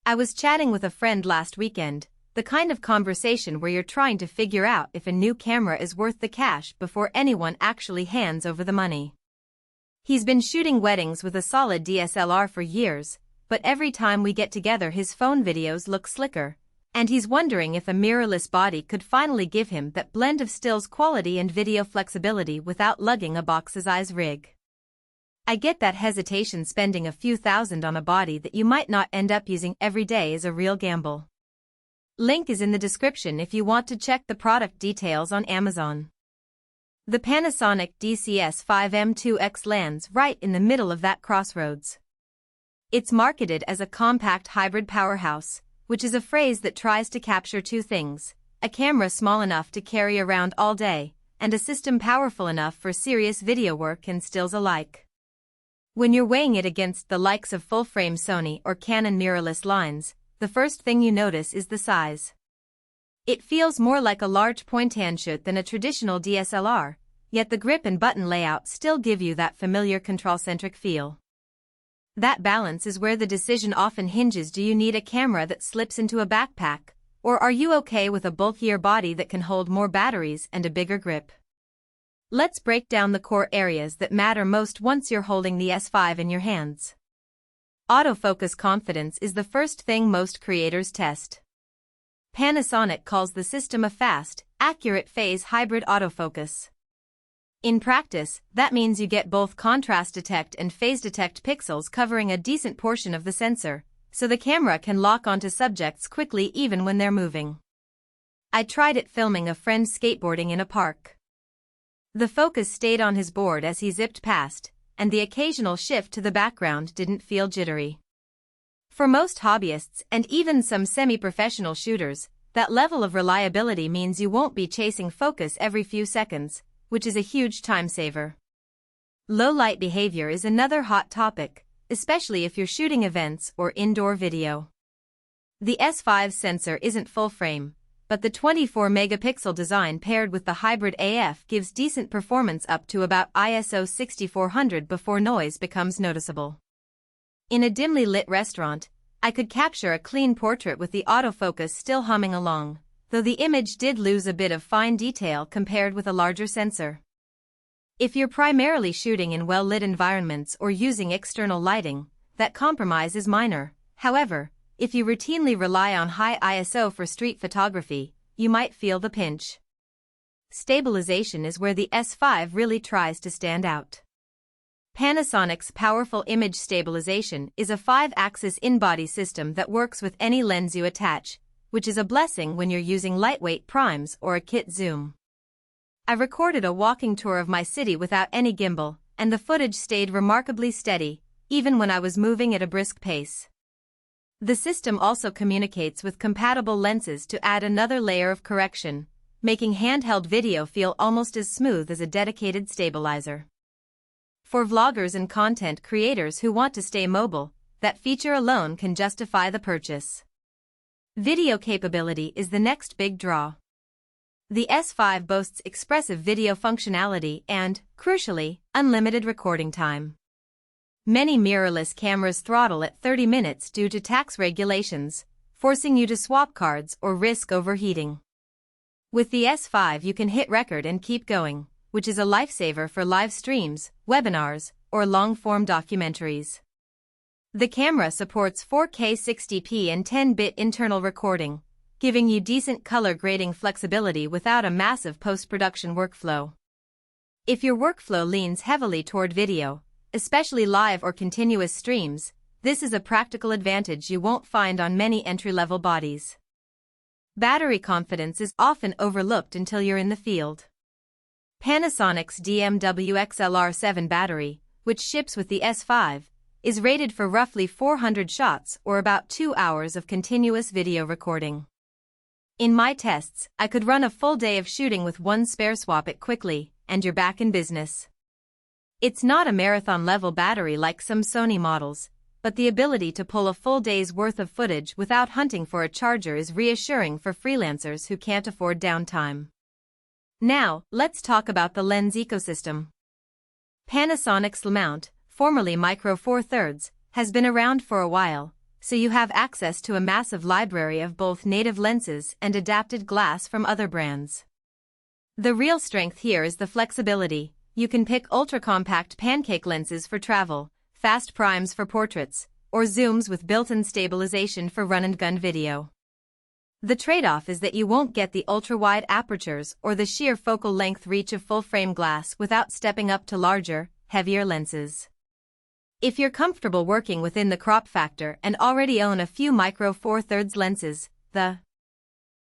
I was chatting with a friend last weekend, the kind of conversation where you're trying to figure out if a new camera is worth the cash before anyone actually hands over the money. He's been shooting weddings with a solid DSLR for years, but every time we get together his phone videos look slicker, and he's wondering if a mirrorless body could finally give him that blend of stills quality and video flexibility without lugging a box-size rig. I get that hesitation. Spending a few thousand on a body that you might not end up using every day is a real gamble. Link is in the description if you want to check the product details on Amazon. The Panasonic S5M2X lands right in the middle of that crossroads. It's marketed as a compact hybrid powerhouse, which is a phrase that tries to capture two things: a camera small enough to carry around all day, and a system powerful enough for serious video work and stills alike. When you're weighing it against the likes of full-frame Sony or Canon mirrorless lines, the first thing you notice is the size. It feels more like a large point-and-shoot than a traditional DSLR, yet the grip and button layout still give you that familiar control-centric feel. That balance is where the decision often hinges. Do you need a camera that slips into a backpack, or are you okay with a bulkier body that can hold more batteries and a bigger grip? Let's break down the core areas that matter most once you're holding the S5 in your hands. Autofocus confidence is the first thing most creators test. Panasonic calls the system a fast, accurate phase hybrid autofocus. In practice, that means you get both contrast detect and phase detect pixels covering a decent portion of the sensor, so the camera can lock onto subjects quickly even when they're moving. I tried it filming a friend skateboarding in a park. The focus stayed on his board as he zipped past, and the occasional shift to the background didn't feel jittery. For most hobbyists and even some semi-professional shooters, that level of reliability means you won't be chasing focus every few seconds, which is a huge time saver. Low-light behavior is another hot topic, especially if you're shooting events or indoor video. The S5 sensor isn't full-frame, but the 24-megapixel design paired with the hybrid AF gives decent performance up to about ISO 6400 before noise becomes noticeable. In a dimly lit restaurant, I could capture a clean portrait with the autofocus still humming along, though the image did lose a bit of fine detail compared with a larger sensor. If you're primarily shooting in well-lit environments or using external lighting, that compromise is minor. However, if you routinely rely on high ISO for street photography, you might feel the pinch. Stabilization is where the S5 really tries to stand out. Panasonic's powerful image stabilization is a 5-axis in-body system that works with any lens you attach, which is a blessing when you're using lightweight primes or a kit zoom. I recorded a walking tour of my city without any gimbal, and the footage stayed remarkably steady, even when I was moving at a brisk pace. The system also communicates with compatible lenses to add another layer of correction, making handheld video feel almost as smooth as a dedicated stabilizer. For vloggers and content creators who want to stay mobile, that feature alone can justify the purchase. Video capability is the next big draw. The S5 boasts expressive video functionality and, crucially, unlimited recording time. Many mirrorless cameras throttle at 30 minutes due to tax regulations, forcing you to swap cards or risk overheating. With the S5 you can hit record and keep going, which is a lifesaver for live streams, webinars, or long-form documentaries. The camera supports 4K 60p and 10-bit internal recording, giving you decent color grading flexibility without a massive post-production workflow. If your workflow leans heavily toward video, especially live or continuous streams, this is a practical advantage you won't find on many entry-level bodies. Battery confidence is often overlooked until you're in the field. Panasonic's XLR7 battery, which ships with the S5, is rated for roughly 400 shots or about 2 hours of continuous video recording. In my tests, I could run a full day of shooting with one spare. Swap it quickly, and you're back in business. It's not a marathon-level battery like some Sony models, but the ability to pull a full day's worth of footage without hunting for a charger is reassuring for freelancers who can't afford downtime. Now, let's talk about the lens ecosystem. Panasonic's mount, formerly Micro Four Thirds, has been around for a while, so you have access to a massive library of both native lenses and adapted glass from other brands. The real strength here is the flexibility. You can pick ultra-compact pancake lenses for travel, fast primes for portraits, or zooms with built-in stabilization for run-and-gun video. The trade-off is that you won't get the ultra-wide apertures or the sheer focal length reach of full-frame glass without stepping up to larger, heavier lenses. If you're comfortable working within the crop factor and already own a few micro 4/3 lenses, the